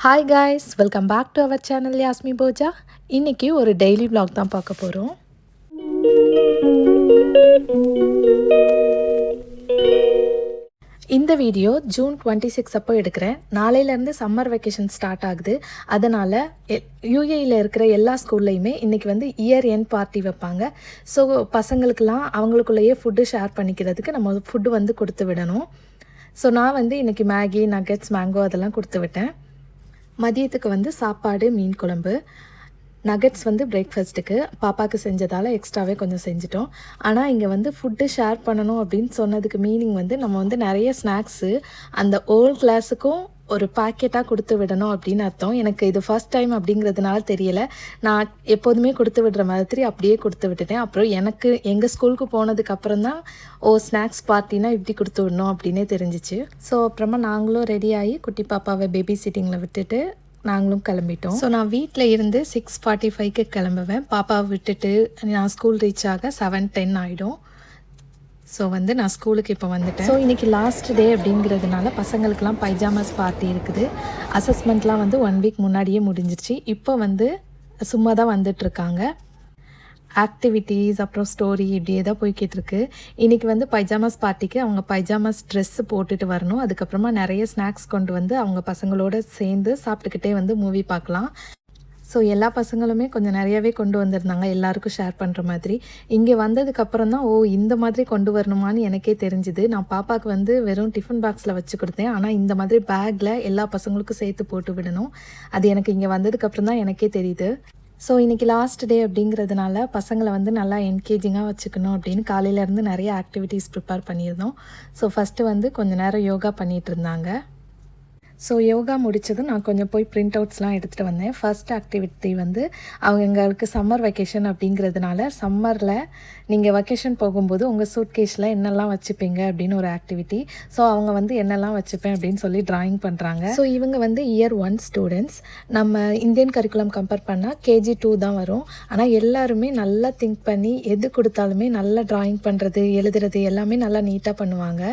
Hi guys, welcome back to our channel யாஸ்மி போஜா. இன்றைக்கி ஒரு டெய்லி vlog தான் பார்க்க போகிறோம். இந்த வீடியோ ஜூன் 26 அப்போ எடுக்கிறேன். நாளையிலேருந்து சம்மர் வெக்கேஷன் ஸ்டார்ட் ஆகுது. அதனால் யூஏயில் இருக்கிற எல்லா ஸ்கூல்லையுமே இன்றைக்கி வந்து இயர் எண்ட் பார்ட்டி வைப்பாங்க. ஸோ பசங்களுக்கெல்லாம் அவங்களுக்குள்ளேயே ஃபுட்டு ஷேர் பண்ணிக்கிறதுக்கு நம்ம ஃபுட்டு வந்து கொடுத்து விடணும். ஸோ நான் வந்து இன்றைக்கி மேகி, நக்கெட்ஸ், மேங்கோ அதெல்லாம் கொடுத்து விட்டேன். மதியத்துக்கு வந்து சாப்பாடு, மீன் குழம்பு, நகட்ஸ் வந்து பிரேக்ஃபாஸ்ட்டுக்கு பாப்பாவுக்கு செஞ்சதால் எக்ஸ்ட்ராவே கொஞ்சம் செஞ்சிட்டோம். ஆனால் இங்கே வந்து ஃபுட்டு ஷேர் பண்ணணும் அப்படின்னு சொன்னதுக்கு மீனிங் வந்து நம்ம வந்து நிறைய ஸ்நாக்ஸு அந்த ஓல்ட் கிளாஸுக்கும் ஒரு பேக்கெட்டாக கொடுத்து விடணும் அப்படின்னு அர்த்தம். எனக்கு இது ஃபர்ஸ்ட் டைம் அப்படிங்கிறதுனால தெரியலை. நான் எப்போதுமே கொடுத்து விடுற மாதிரி அப்படியே கொடுத்து விட்டுட்டேன். அப்புறம் எனக்கு எங்கள் ஸ்கூலுக்கு போனதுக்கு அப்புறம் தான் ஸ்நாக்ஸ் பார்ட்டினா இப்படி கொடுத்து விடணும் அப்படின்னே தெரிஞ்சிச்சு. ஸோ அப்புறமா நாங்களும் ரெடி ஆகி குட்டி பாப்பாவை பேபி சிட்டிங்கில் விட்டுட்டு நாங்களும் கிளம்பிட்டோம். ஸோ நான் வீட்டில் இருந்து 6:45க்கு கிளம்புவேன். பாப்பாவை விட்டுட்டு நான் ஸ்கூல் ரீச் ஆக 7:10 ஆகிடும். ஸோ வந்து நான் ஸ்கூலுக்கு இப்போ வந்துட்டேன். ஸோ இன்றைக்கி லாஸ்ட் டே அப்படிங்கிறதுனால பசங்களுக்கெல்லாம் பைஜாமாஸ் பார்ட்டி இருக்குது. அசஸ்மெண்ட்லாம் வந்து 1 வீக் முன்னாடியே முடிஞ்சிருச்சு. இப்போ வந்து சும்மா தான் வந்துட்டுருக்காங்க. ஆக்டிவிட்டீஸ் அப்புறம் ஸ்டோரி இப்படியே தான் போய்கிட்டுருக்கு. இன்றைக்கி வந்து பைஜாமாஸ் பார்ட்டிக்கு அவங்க பைஜாமாஸ் ட்ரெஸ்ஸு போட்டுட்டு வரணும். அதுக்கப்புறமா நிறைய ஸ்நாக்ஸ் கொண்டு வந்து அவங்க பசங்களோட சேர்ந்து சாப்பிட்டுக்கிட்டே வந்து மூவி பார்க்கலாம். ஸோ எல்லா பசங்களுமே கொஞ்சம் நிறையாவே கொண்டு வந்திருந்தாங்க, எல்லாருக்கும் ஷேர் பண்ணுற மாதிரி. இங்கே வந்ததுக்கப்புறம் தான் இந்த மாதிரி கொண்டு வரணுமான்னு எனக்கே தெரிஞ்சுது. நான் பாப்பாவுக்கு வந்து வெறும் டிஃபன் பாக்ஸில் வச்சு கொடுத்தேன். ஆனால் இந்த மாதிரி பேக்கில் எல்லா பசங்களுக்கும் சேர்த்து போட்டு விடணும். அது எனக்கு இங்கே வந்ததுக்கப்புறம் தான் எனக்கே தெரியுது. ஸோ இன்றைக்கி லாஸ்ட் டே அப்படிங்கிறதுனால பசங்களை வந்து நல்லா என்கேஜிங்காக வச்சுக்கணும் அப்படின்னு காலையிலேருந்து நிறைய ஆக்டிவிட்டீஸ் ப்ரிப்பேர் பண்ணியிருந்தோம். ஸோ ஃபஸ்ட்டு வந்து கொஞ்சம் நேரம் யோகா பண்ணிகிட்டு இருந்தாங்க. ஸோ யோகா முடித்ததும் நான் கொஞ்சம் போய் பிரிண்ட் அவுட்ஸ்லாம் எடுத்துகிட்டு வந்தேன். ஃபர்ஸ்ட் ஆக்டிவிட்டி வந்து அவங்களுக்கு சம்மர் வெக்கேஷன் அப்படிங்கிறதுனால சம்மரில் நீங்கள் வெக்கேஷன் போகும்போது உங்கள் சூட்கேஸில் என்னெல்லாம் வச்சுப்பீங்க அப்படின்னு ஒரு ஆக்டிவிட்டி. ஸோ அவங்க வந்து என்னெல்லாம் வச்சுப்பேன் அப்படின்னு சொல்லி ட்ராயிங் பண்ணுறாங்க. ஸோ இவங்க வந்து இயர் 1 ஸ்டூடெண்ட்ஸ். நம்ம இந்தியன் கரிக்குலம் கம்பேர் பண்ணால் KG 2 தான் வரும். ஆனால் எல்லாருமே நல்லா திங்க் பண்ணி எது கொடுத்தாலுமே நல்லா ட்ராயிங் பண்ணுறது, எழுதுறது எல்லாமே நல்லா நீட்டாக பண்ணுவாங்க.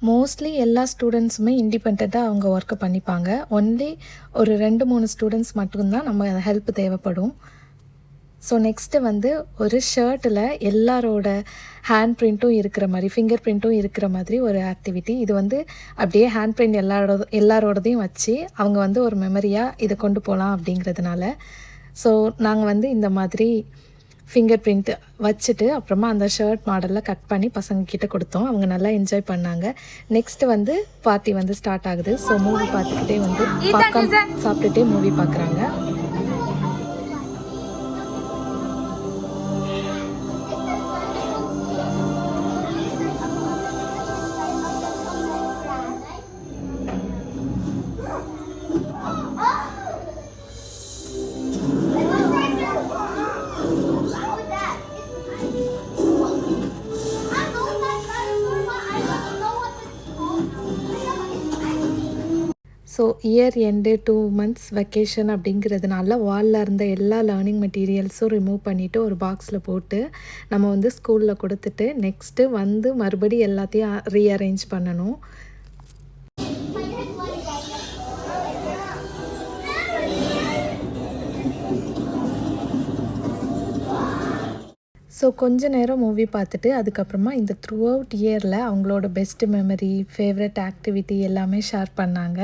மோஸ்ட்லி எல்லா ஸ்டூடெண்ட்ஸுமே இண்டிபெண்ட்டாக அவங்க ஒர்க்கை பண்ணிப்பாங்க. ஒன்லி ஒரு 2-3 ஸ்டூடெண்ட்ஸ் மட்டும்தான் நம்ம ஹெல்ப் தேவைப்படும். ஸோ நெக்ஸ்ட்டு வந்து ஒரு ஷர்ட்டில் எல்லாரோட ஹேண்ட் பிரிண்ட்டும் இருக்கிற மாதிரி, ஃபிங்கர் பிரிண்ட்டும் இருக்கிற மாதிரி ஒரு ஆக்டிவிட்டி. இது வந்து அப்படியே ஹேண்ட் பிரிண்ட் எல்லாரோடதையும் வச்சு அவங்க வந்து ஒரு மெமரியாக இதை கொண்டு போகலாம் அப்படிங்கிறதுனால. ஸோ நாங்கள் வந்து இந்த மாதிரி ஃபிங்கர் பிரிண்ட் வச்சுட்டு அப்புறமா அந்த ஷர்ட் மாடலில் கட் பண்ணி பசங்கக்கிட்ட கொடுத்தோம். அவங்க நல்லா என்ஜாய் பண்ணாங்க. நெக்ஸ்ட்டு வந்து பார்ட்டி வந்து ஸ்டார்ட் ஆகுது. ஸோ மூவி பார்த்துக்கிட்டே வந்து பாப்கார்ன் சாப்பிட்டுட்டே மூவி பார்க்குறாங்க. So year end 2 months vacation அப்படிங்கிறதுனால வாலில் இருந்த எல்லா லேர்னிங் மெட்டீரியல்ஸும் ரிமூவ் பண்ணிவிட்டு ஒரு பாக்ஸில் போட்டு நம்ம வந்து ஸ்கூலில் கொடுத்துட்டு நெக்ஸ்ட்டு வந்து மறுபடியும் எல்லாத்தையும் ரீஅரேஞ்ச் பண்ணணும். ஸோ கொஞ்ச நேரம் மூவி பார்த்துட்டு அதுக்கப்புறமா இந்த த்ரூ அவுட் இயரில் அவங்களோட பெஸ்ட் மெமரி, ஃபேவரட் ஆக்டிவிட்டி எல்லாமே ஷேர் பண்ணாங்க.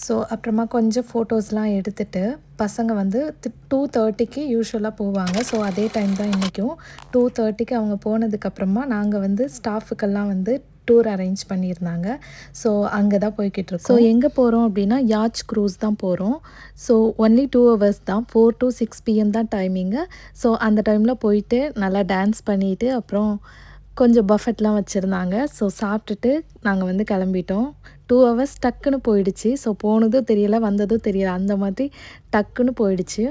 ஸோ அப்புறமா கொஞ்சம் ஃபோட்டோஸ்லாம் எடுத்துகிட்டு பசங்க வந்து 2:30க்கு யூஸ்வலாக போவாங்க. ஸோ அதே டைம் தான் இன்றைக்கும் 2:30க்கு அவங்க போனதுக்கப்புறமா நாங்கள் வந்து ஸ்டாஃபுக்கெல்லாம் வந்து டூர் அரேஞ்ச் பண்ணியிருந்தாங்க. ஸோ அங்கே தான் போய்கிட்டுருக்கோம். ஸோ எங்கே போகிறோம் அப்படின்னா யாட்ச் க்ரூஸ் தான் போகிறோம். ஸோ ஒன்லி 2 hours தான், 4 to 6 PM தான் டைமிங்கு. ஸோ அந்த டைமில் போயிட்டு நல்லா டான்ஸ் பண்ணிவிட்டு அப்புறம் கொஞ்சம் பஃபெட்லாம் வச்சுருந்தாங்க. ஸோ சாப்பிட்டுட்டு நாங்கள் வந்து கிளம்பிட்டோம். 2 hours டக்குன்னு போயிடுச்சு. ஸோ போனதும் தெரியலை, வந்ததும் தெரியலை, அந்த மாதிரி டக்குன்னு போயிடுச்சு.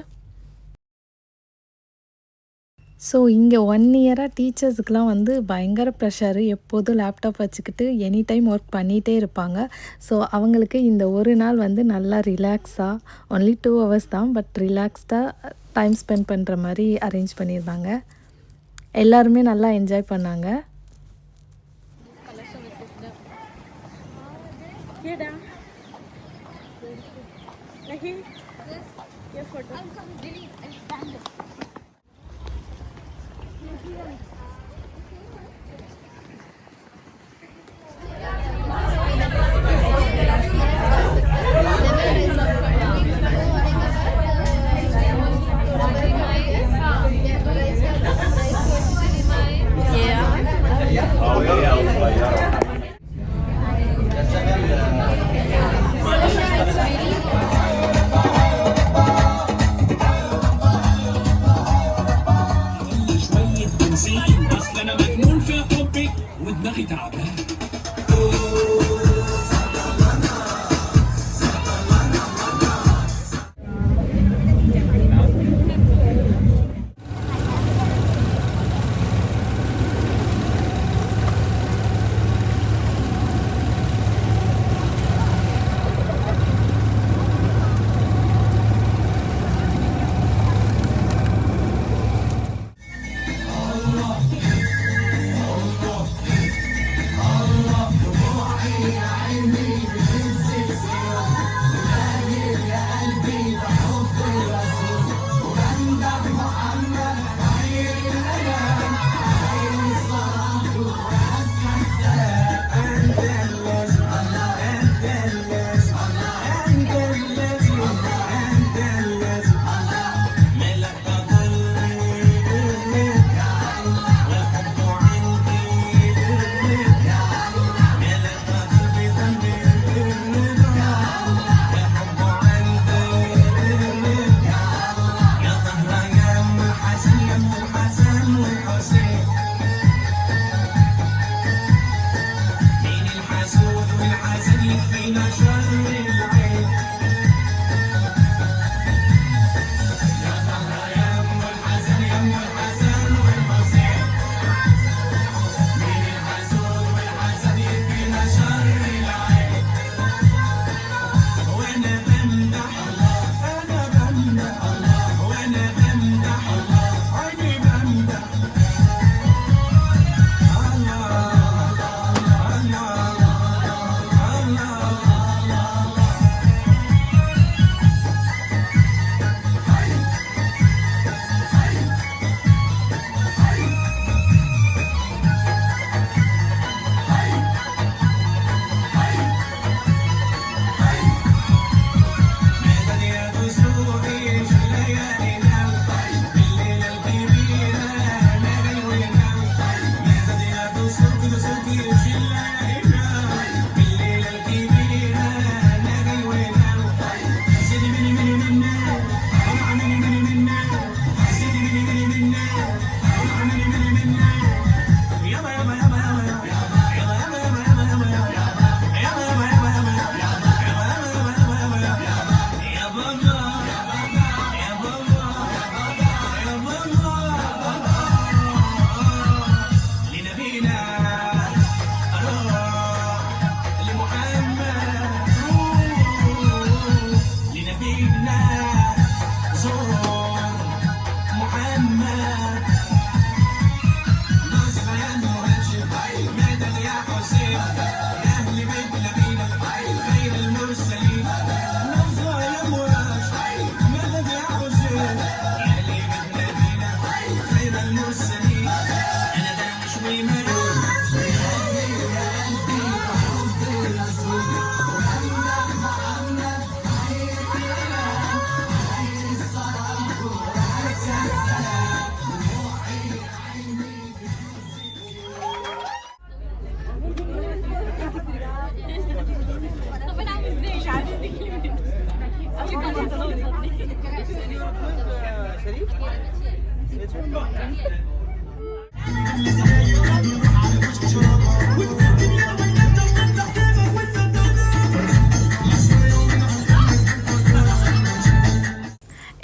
ஸோ இங்கே 1 இயராக டீச்சர்ஸுக்கெலாம் வந்து பயங்கர ப்ரெஷரு. எப்போதும் லேப்டாப் வச்சுக்கிட்டு எனி டைம் ஒர்க் பண்ணிகிட்டே இருப்பாங்க. ஸோ அவங்களுக்கு இந்த ஒரு நாள் வந்து நல்லா ரிலாக்ஸாக, ஒன்லி 2 hours தான், பட் ரிலாக்ஸ்டாக டைம் ஸ்பெண்ட் பண்ணுற மாதிரி அரேஞ்ச் பண்ணியிருந்தாங்க. எல்லாருமே நல்லா என்ஜாய் பண்ணாங்க.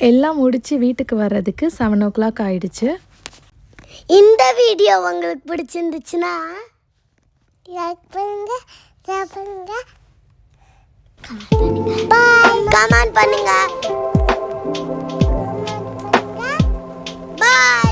எல்லாம் முடிச்சு வீட்டுக்கு வர்றதுக்கு 7 o'clock ஆயிடுச்சு. இந்த வீடியோ உங்களுக்கு பிடிச்சிருந்துச்சுன்னா லைக் பண்ணுங்க, ஷேர் பண்ணுங்க, கமெண்ட் பண்ணுங்க. பாய்.